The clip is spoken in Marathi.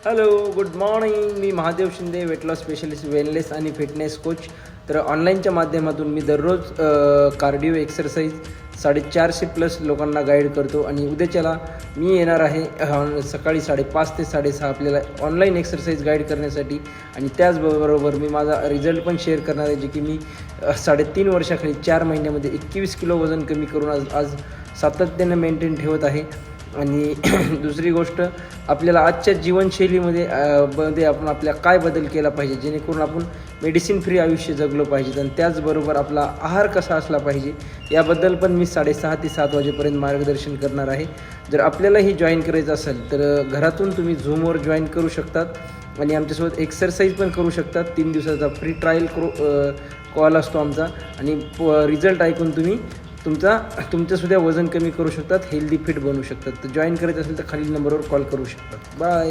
Hello, good morning. मी Mahadev Shinde, weight loss specialist, wellness आणि फिटनेस कोच. तर ऑनलाईनच्या माध्यमातून मी दररोज कार्डिओ एक्सरसाइज 450+ लोकांना गाईड करतो. आणि उद्याच्याला मी येणार आहे सकाळी 5:30 ते 6:30 आपल्याला ऑनलाईन एक्सरसाइज गाईड करण्यासाठी. आणि त्याचबरोबर मी माझा रिझल्ट पण शेअर करणार आहे, जे की मी 3.5 वर्षाखाली 4 महिन्यामध्ये 21 किलो वजन कमी करून आज सातत्यानं मेंटेन ठेवत आहे. आणि दुसरी गोष्ट, आपल्याला आजच्या जीवनशैलीमध्ये आपण आपल्या काय बदल केला पाहिजे, जेणेकरून आपण मेडिसिन फ्री आयुष्य जगलो पाहिजे. आणि त्याचबरोबर आपला आहार कसा असला पाहिजे याबद्दल पण मी 6:30 ते 7 वाजेपर्यंत मार्गदर्शन करणार आहे. जर आपल्यालाही जॉईन करायचं असेल तर घरातून तुम्ही झूमवर जॉईन करू शकतात आणि आमच्यासोबत एक्सरसाइज पण करू शकतात. 3 दिवसाचा फ्री ट्रायल कॉल असतो आमचा. आणि रिझल्ट ऐकून तुम्ही तुमचंसुद्धा वजन कमी करू शकतात, हेल्दी फिट बनवू शकतात. तर जॉईन करायचं असेल तर खालील नंबरवर कॉल करू शकतात. बाय.